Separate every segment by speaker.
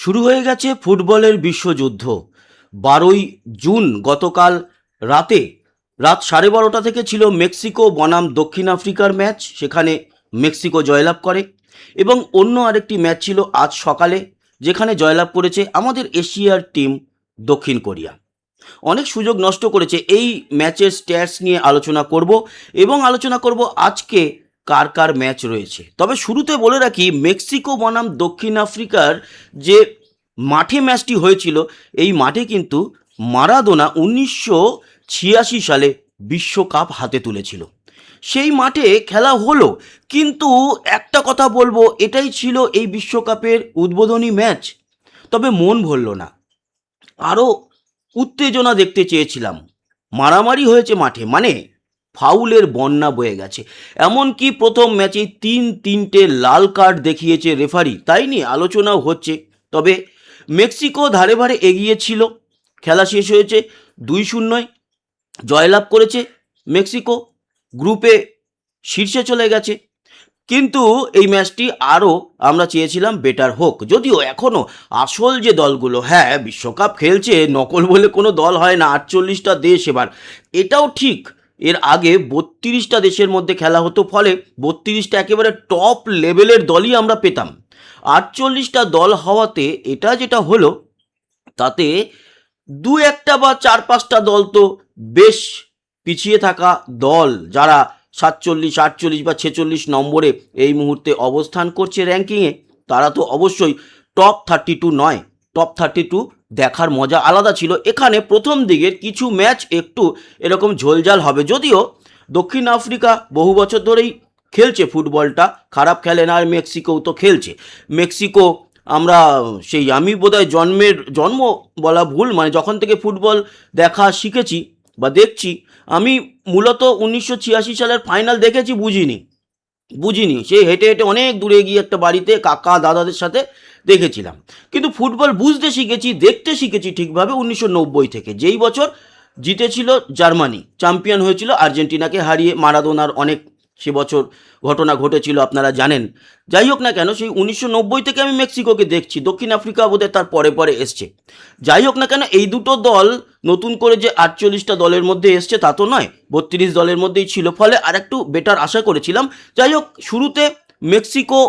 Speaker 1: শুরু হয়ে গেছে ফুটবলের বিশ্বযুদ্ধ। 12ই জুন গতকাল রাতে রাত 12:30 থেকে ছিল মেক্সিকো বনাম দক্ষিণ আফ্রিকার ম্যাচ। সেখানে মেক্সিকো জয়লাভ করে এবং অন্য আরেকটি ম্যাচ ছিল আজ সকালে, যেখানে জয়লাভ করেছে আমাদের এশিয়ার টিম দক্ষিণ কোরিয়া। অনেক সুযোগ নষ্ট করেছে। এই ম্যাচের স্ট্যাটস নিয়ে আলোচনা করব এবং আলোচনা করব আজকে কার কার ম্যাচ রয়েছে। তবে শুরুতে বলে রাখি, মেক্সিকো বনাম দক্ষিণ আফ্রিকার যে মাঠে ম্যাচটি হয়েছিল, এই মাঠে কিন্তু মারাদোনা 1986 সালে বিশ্বকাপ হাতে তুলেছিল। সেই মাঠে খেলা হলো, কিন্তু একটা কথা বলবো, এটাই ছিল এই বিশ্বকাপের উদ্বোধনী ম্যাচ। তবে মন ভরল না, আরও উত্তেজনা দেখতে চেয়েছিলাম। মারামারি হয়েছে মাঠে, মানে ফাউলের বন্যা বয়ে গেছে। এমনকি প্রথম ম্যাচেই তিনটে লাল কার্ড দেখিয়েছে রেফারি, তাই নিয়ে আলোচনাও হচ্ছে। তবে মেক্সিকো ধারে ভারে এগিয়ে ছিল। খেলা শেষ হয়েছে 2-0, জয়লাভ করেছে মেক্সিকো, গ্রুপে শীর্ষে চলে গেছে। কিন্তু এই ম্যাচটি আরও আমরা চেয়েছিলাম বেটার হোক। যদিও এখনও আসল যে দলগুলো, হ্যাঁ বিশ্বকাপ খেলছে, নকল বলে কোনো দল হয় না। 48টা দেশ এবার, এটাও ঠিক। এর আগে 32টা দেশের মধ্যে খেলা হতো, ফলে 32টা একেবারে টপ লেভেলের দলই আমরা পেতাম। 48টা দল হওয়াতে এটা যেটা হলো, তাতে দু একটা বা 4-5টা দল তো বেশ পিছিয়ে থাকা দল, যারা 47, 48 বা 46 নম্বরে এই মুহূর্তে অবস্থান করছে র্যাঙ্কিংয়ে, তারা তো অবশ্যই টপ 32 নয়। টপ 32 দেখার মজা আলাদা ছিল। এখানে প্রথম দিকের কিছু ম্যাচ একটু এরকম ঝোলঝাল হবে। যদিও দক্ষিণ আফ্রিকা বহু বছর ধরেই খেলছে ফুটবলটা, খারাপ খেলে না। আর মেক্সিকোও তো খেলছে। মেক্সিকো আমরা আমি বোধহয় জন্ম বলা ভুল, মানে যখন থেকে ফুটবল দেখা শিখেছি বা দেখছি, আমি মূলত 1986 সালের ফাইনাল দেখেছি, বুঝিনি সে হেঁটে হেঁটে অনেক দূরে গিয়ে একটা বাড়িতে কাকা দাদাদের সাথে দেখেছিলাম। কিন্তু ফুটবল বুঝতে শিখেছি, দেখতে শিখেছি ঠিকভাবে 1990 থেকে, যেই বছর জিতেছিল জার্মানি, চ্যাম্পিয়ন হয়েছিল আর্জেন্টিনাকে হারিয়ে। মারাদোনার অনেক সে বছর ঘটনা ঘটেছিল, আপনারা জানেন। যাই হোক না কেন, সেই 1990 থেকে আমি মেক্সিকোকে দেখছি। দক্ষিণ আফ্রিকা বোধহয় তার পরে পরে এসছে। যাই হোক না কেন, এই দুটো দল নতুন করে যে 48টা দলের মধ্যে এসছে তা তো নয়, 32 দলের মধ্যেই ছিল, ফলে আর একটু বেটার আশা করেছিলাম। যাই হোক, শুরুতে মেক্সিকো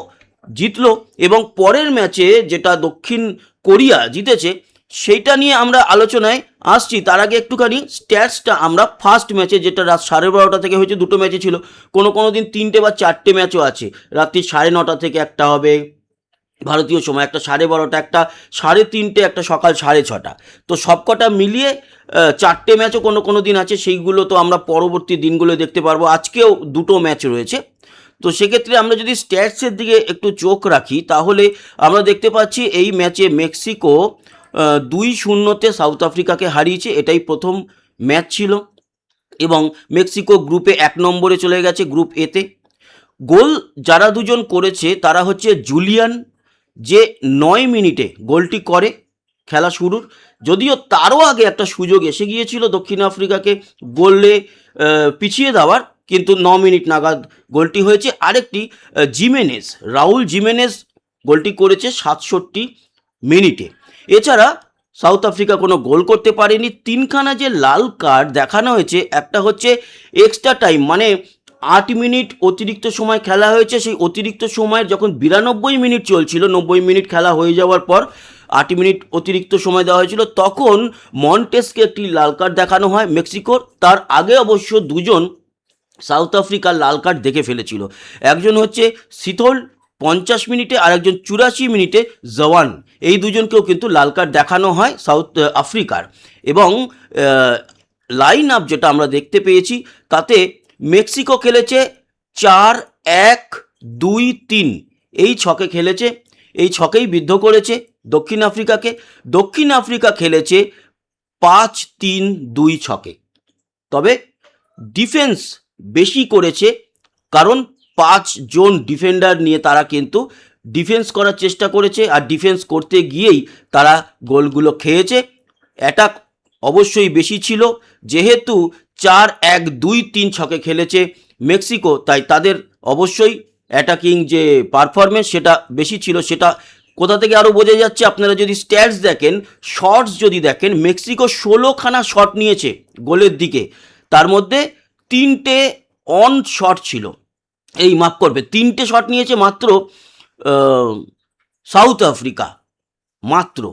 Speaker 1: জিতলো এবং পরের ম্যাচে যেটা দক্ষিণ কোরিয়া জিতেছে, সেইটা নিয়ে আমরা আলোচনায় আসছি। তার আগে একটুখানি স্ট্যাটসটা আমরা ফার্স্ট ম্যাচে, যেটা রাত 12:30 থেকে হয়েছে, দুটো ম্যাচে ছিল, কোনো দিন 3টে বা 4টে ম্যাচও আছে। রাত্রি 9:30 থেকে একটা হবে ভারতীয় সময়, একটা 12:30, একটা 3:30, একটা সকাল 6:30। তো সবকটা মিলিয়ে 4টে ম্যাচও কোনো দিন আছে। সেইগুলো তো আমরা পরবর্তী দিনগুলো দেখতে পারবো। আজকেও দুটো ম্যাচ রয়েছে। তো সেক্ষেত্রে আমরা যদি স্ট্যাটসের দিকে একটু চোখ রাখি, তাহলে আমরা দেখতে পাচ্ছি এই ম্যাচে মেক্সিকো 2-0 সাউথ আফ্রিকাকে হারিয়েছে। এটাই প্রথম ম্যাচ ছিল এবং মেক্সিকো গ্রুপে 1 নম্বরে চলে গেছে, গ্রুপ এতে। গোল যারা দুজন করেছে তারা হচ্ছে জুলিয়ান, যে 9 মিনিটে গোলটি করে খেলা শুরুর। যদিও তারও আগে একটা সুযোগ এসে গিয়েছিল দক্ষিণ আফ্রিকাকে গোলে পিছিয়ে দেওয়ার, কিন্তু 9 মিনিট নাগাদ গোলটি হয়েছে। আরেকটি রাউল জিমেনেজ গোলটি করেছে 67 মিনিটে। এছাড়া সাউথ আফ্রিকা কোনো গোল করতে পারেনি। 3খানা যে লাল কার্ড দেখানো হয়েছে, একটা হচ্ছে এক্সট্রা টাইম, মানে 8 মিনিট অতিরিক্ত সময় খেলা হয়েছে। সেই অতিরিক্ত সময়ের যখন 92 মিনিট চলছিল, 90 মিনিট খেলা হয়ে যাওয়ার পর 8 মিনিট অতিরিক্ত সময় দেওয়া হয়েছিল, তখন মন্টেসকে একটি লাল কার্ড দেখানো হয় মেক্সিকোর। তার আগে অবশ্য দুজন সাউথ আফ্রিকার লাল কার্ড দেখে ফেলেছিল। একজন হচ্ছে সিথোল 50 মিনিটে, আর একজন 84 মিনিটে জওয়ান। এই দুজনকেও কিন্তু লাল কার্ড দেখানো হয় সাউথ আফ্রিকার। এবং লাইন আপ যেটা আমরা দেখতে পেয়েছি, তাতে মেক্সিকো খেলেছে 4-1-2-3, এই ছকে খেলেছে। এই ছকেই বিদ্ধ করেছে দক্ষিণ আফ্রিকাকে। দক্ষিণ আফ্রিকা খেলেছে 5-3-2 ছকে। তবে ডিফেন্স বেশি করেছে, কারণ 5 জন ডিফেন্ডার নিয়ে তারা কিন্তু ডিফেন্স করার চেষ্টা করেছে, আর ডিফেন্স করতে গিয়েই তারা গোলগুলো খেয়েছে। অ্যাটাক অবশ্যই বেশি ছিল, যেহেতু 4-1-2-3 ছকে খেলেছে মেক্সিকো, তাই তাদের অবশ্যই অ্যাটাকিং যে পারফরমেন্স সেটা বেশি ছিল, সেটা কোথা থেকে আরও বোঝা যাচ্ছে, আপনারা যদি স্ট্যাটস দেখেন, শটস যদি দেখেন, মেক্সিকো 16খানা শট নিয়েছে গোলের দিকে, তার মধ্যে 3টে অন শট ছিল। এই মাফ করবে, 3টে শট নিয়েছে মাত্র সাউথ আফ্রিকা, মাত্র।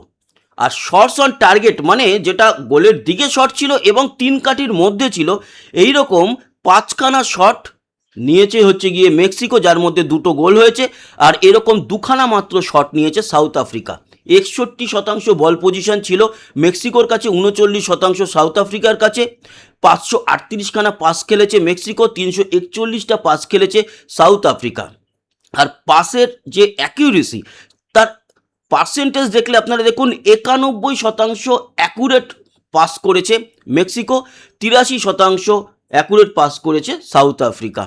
Speaker 1: আর শটস অন টার্গেট মানে যেটা গোলের দিকে শট ছিল এবং 3 কাঠির মধ্যে ছিল, এই রকম 5খানা শট নিয়েছে হচ্ছে গিয়ে মেক্সিকো, যার মধ্যে 2টো গোল হয়েছে। আর এরকম 2খানা মাত্র শট নিয়েছে সাউথ আফ্রিকা। 61% বল পজিশন ছিল মেক্সিকোর কাছে, 39% সাউথ আফ্রিকার কাছে। 538খানা পাস খেলেছে মেক্সিকো, 341টা পাস খেলেছে সাউথ আফ্রিকা। আর পাসের যে অ্যাকিউরেসি, তার পার্সেন্টেজ দেখলে আপনারা দেখুন, 91% অ্যাকুরেট পাস করেছে মেক্সিকো, 83% অ্যাকুরেট পাস করেছে সাউথ আফ্রিকা।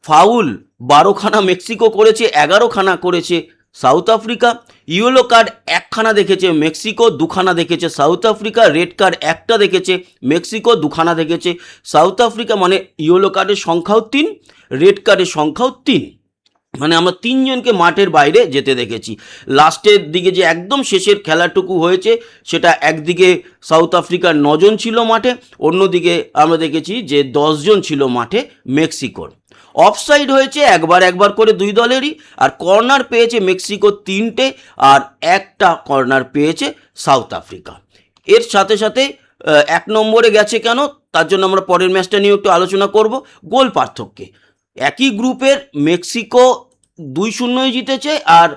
Speaker 1: ফাউল 12খানা মেক্সিকো করেছে, 11খানা করেছে সাউথ আফ্রিকা। ইয়েলো কার্ড 1খানা দেখেছে মেক্সিকো, 2খানা দেখেছে সাউথ আফ্রিকা। রেড কার্ড 1টা দেখেছে মেক্সিকো, 2খানা দেখেছে সাউথ আফ্রিকা। মানে ইয়েলো কার্ডের সংখ্যাও 3, রেড কার্ডের সংখ্যাও 3। মানে আমরা 3জনকে মাঠের বাইরে যেতে দেখেছি। লাস্টের দিকে যে একদম শেষের খেলাটুকু হয়েছে, সেটা একদিকে সাউথ আফ্রিকার 9জন ছিল মাঠে, অন্যদিকে আমরা দেখেছি যে 10জন ছিল মাঠে মেক্সিকোর। অফসাইড হয়েছে একবার করে দুই দলেরই। আর কর্নার পেয়েছে মেক্সিকো 3টে, আর 1টা কর্নার পেয়েছে সাউথ আফ্রিকা। এর সাথে সাথে 1 নম্বরে গেছে কেন, তার জন্য আমরা পরের ম্যাচটা নিয়ে একটু আলোচনা করব। গোল পার্থক্যে একই গ্রুপের মেক্সিকো 2-0 জিতেছে, আর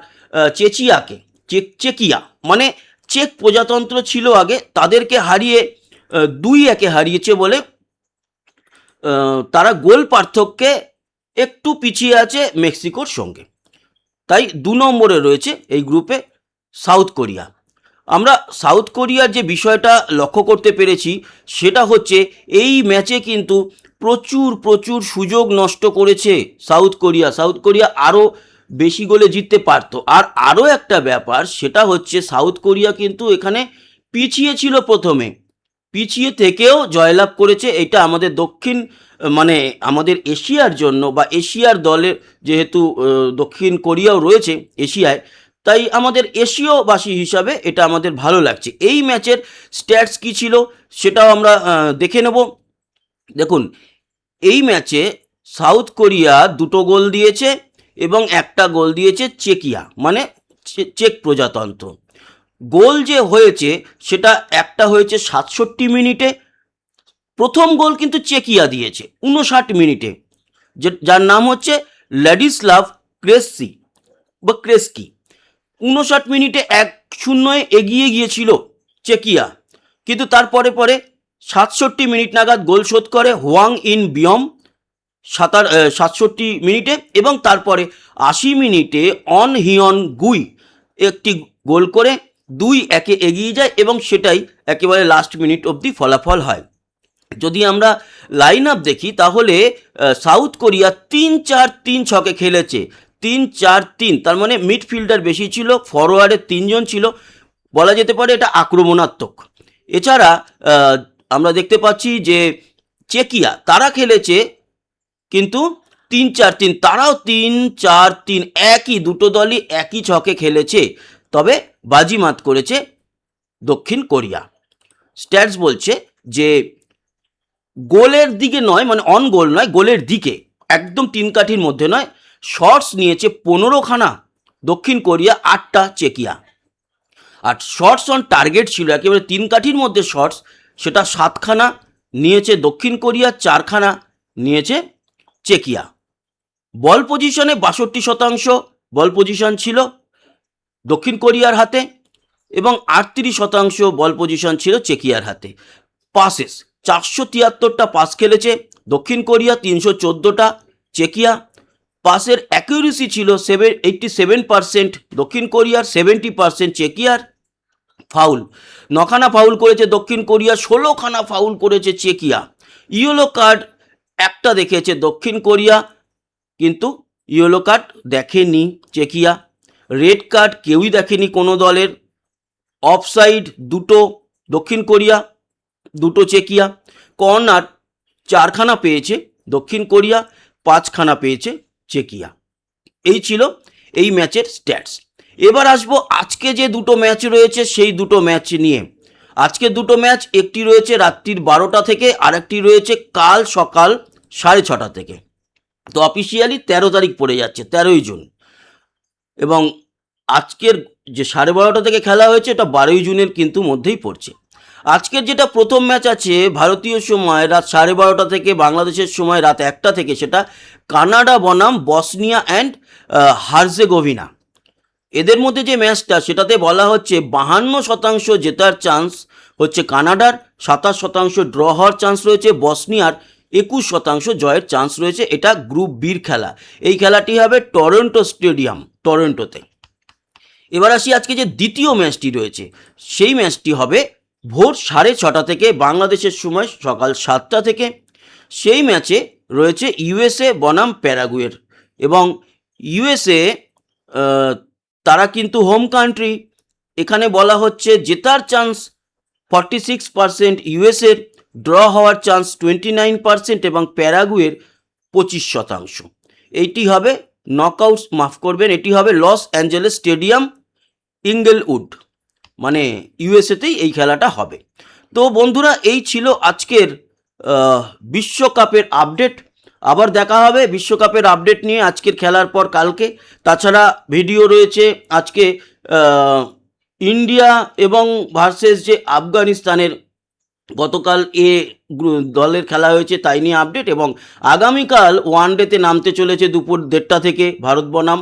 Speaker 1: চেকিয়া মানে চেক প্রজাতন্ত্র ছিল আগে, তাদেরকে হারিয়ে 2-1 হারিয়েছে বলে তারা গোল পার্থক্যে একটু পিছিয়ে আছে মেক্সিকোর সঙ্গে। তাই 2 নম্বরে রয়েছে এই গ্রুপে সাউথ কোরিয়া। আমরা সাউথ কোরিয়ার যে বিষয়টা লক্ষ্য করতে পেরেছি, সেটা হচ্ছে এই ম্যাচে কিন্তু প্রচুর সুযোগ নষ্ট করেছে সাউথ কোরিয়া আরও বেশি গোলে জিততে পারতো। আর আরও একটা ব্যাপার, সেটা হচ্ছে সাউথ কোরিয়া কিন্তু এখানে পিছিয়ে ছিল, প্রথমে পিছিয়ে থেকেও জয়লাভ করেছে। এটা আমাদের মানে আমাদের এশিয়ার জন্য, বা এশিয়ার দলের, যেহেতু দক্ষিণ কোরিয়াও রয়েছে এশিয়ায়, তাই আমাদের এশীয়বাসী হিসাবে এটা আমাদের ভালো লাগছে। এই ম্যাচের স্ট্যাটস কী ছিল সেটাও আমরা দেখে নেব। দেখুন, এই ম্যাচে সাউথ কোরিয়া 2টো গোল দিয়েছে এবং 1টা গোল দিয়েছে চেকিয়া, মানে চেক প্রজাতন্ত্র। গোল যে হয়েছে সেটা একটা হয়েছে 67 মিনিটে, প্রথম গোল কিন্তু চেকিয়া দিয়েছে 59 মিনিটে, যার নাম হচ্ছে ল্যাডিস্লাভ ক্রেস্কি। 59 মিনিটে 1-0 এগিয়ে গিয়েছিল চেকিয়া, কিন্তু তারপরে 67 মিনিট নাগাদ গোল শোধ করে হোয়াং ইন বিয়ম 67 মিনিটে, এবং তারপরে 80 মিনিটে অন হিয়ন গুই একটি গোল করে 2-1 এগিয়ে যায়, এবং সেটাই একেবারে লাস্ট মিনিট অবধি ফলাফল হয়। যদি আমরা লাইন আপ দেখি, তাহলে সাউথ কোরিয়া 3-4-3 ছকে খেলেছে। 3-4-3, তার মানে মিডফিল্ডার বেশি ছিল, ফরওয়ার্ডে 3জন ছিল, বলা যেতে পারে এটা আক্রমণাত্মক। এছাড়া আমরা দেখতে পাচ্ছি যে চেকিয়া তারা খেলেছে কিন্তু 3-4-3, তারাও 3-4-3, একই, দুটো দলই একই ছকে খেলেছে, তবে বাজিমাত করেছে দক্ষিণ কোরিয়া। স্ট্যাটস বলছে যে গোলের দিকে নয়, মানে অন গোল নয়, গোলের দিকে একদম 3 কাঠির মধ্যে নয়, শটস নিয়েছে 15খানা দক্ষিণ কোরিয়া, 8টা চেকিয়া। আর শটস অন টার্গেট ছিল একেবারে 3 কাঠির মধ্যে শটস, সেটা 7খানা নিয়েছে দক্ষিণ কোরিয়া, 4খানা নিয়েছে চেকিয়া। বল পজিশনে 62% বল পজিশন ছিল দক্ষিণ কোরিয়ার হাতে, এবং 38% বল পজিশন ছিল চেকিয়ার হাতে। পাসেস 473টা পাস খেলেছে দক্ষিণ কোরিয়া, 314টা চেকিয়া। পাসের অ্যাকিউরেসি ছিল 87% দক্ষিণ কোরিয়ার, 70% চেকিয়ার। ফাউল 9খানা ফাউল করেছে দক্ষিণ কোরিয়া, 16খানা ফাউল করেছে চেকিয়া। ইয়েলো কার্ড 1টা দেখেছে দক্ষিণ কোরিয়া, কিন্তু ইয়েলো কার্ড দেখেনি চেকিয়া। রেড কার্ড কেউই দেখেনি কোনো দলের। অফসাইড 2টো দক্ষিণ কোরিয়া, 2টো চেকিয়া। কর্নার 4খানা পেয়েছে দক্ষিণ কোরিয়া, 5খানা পেয়েছে চেকিয়া। এই ছিল এই ম্যাচের স্ট্যাটস। এবার আসবো আজকে যে দুটো ম্যাচ রয়েছে সেই দুটো ম্যাচ নিয়ে। আজকে দুটো ম্যাচ, একটি রয়েছে রাত্রির 12টা থেকে, আরেকটি রয়েছে কাল সকাল 6:30 থেকে। তো অফিসিয়ালি 13 তারিখ পড়ে যাচ্ছে, 13ই জুন। এবং আজকের যে 12:30 থেকে খেলা হয়েছে এটা 12ই জুনের কিন্তু মধ্যেই পড়ছে। আজকের যেটা প্রথম ম্যাচ আছে ভারতীয় সময় রাত 12:30 থেকে, বাংলাদেশের সময় রাত 1টা থেকে, সেটা কানাডা বনাম বসনিয়া অ্যান্ড হার্জেগোভিনা। এদের মধ্যে যে ম্যাচটা সেটাতে বলা হচ্ছে 52% জেতার চান্স হচ্ছে কানাডার, 27% ড্র হওয়ার চান্স রয়েছে বসনিয়ার, 21% জয়ের চান্স রয়েছে। এটা গ্রুপ বির খেলা। এই খেলাটি হবে টরন্টো স্টেডিয়াম, টরন্টোতে। এবার আসি আজকে যে দ্বিতীয় ম্যাচটি রয়েছে, সেই ম্যাচটি হবে ভোর 6:30 থেকে, বাংলাদেশের সময় সকাল 7টা থেকে। সেই ম্যাচে রয়েছে ইউএসএ বনাম প্যারাগুয়ের। এবং ইউএসএ তারা কিন্তু হোম কান্ট্রি। এখানে বলা হচ্ছে জেতার চান্স 46% ইউএসএর, ড্র হওয়ার চান্স 29% এবং প্যারাগুয়ের 25%। এইটি হবে নকআউট, মাফ করবেন, এটি হবে লস অ্যাঞ্জেলেস স্টেডিয়াম, ইঙ্গেলউড, মানে ইউএসএতেই এই খেলাটা হবে। তো বন্ধুরা, এই ছিল আজকের বিশ্বকাপের আপডেট। আবার দেখা হবে বিশ্বকাপের আপডেট নিয়ে আজকের খেলার পর কালকে। তাছাড়া ভিডিও রয়েছে আজকে ইন্ডিয়া এবং ভার্সেস যে আফগানিস্তানের গতকাল দলের খেলা হয়েছে তাই নিয়ে আপডেট, এবং আগামীকাল ওয়ানডেতে নামতে চলেছে দুপুর 1:30 থেকে ভারত বনাম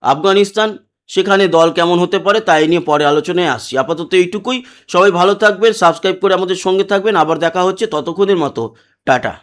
Speaker 1: আফগানিস্তান। সেখানে দল কেমন হতে পারে তাই নিয়ে পরে আলোচনায় আসছি। আপাতত এইটুকুই। সবাই ভালো থাকবেন, সাবস্ক্রাইব করে আমাদের সঙ্গে থাকবেন। আবার দেখা হচ্ছে, ততক্ষণের মতো টাটা।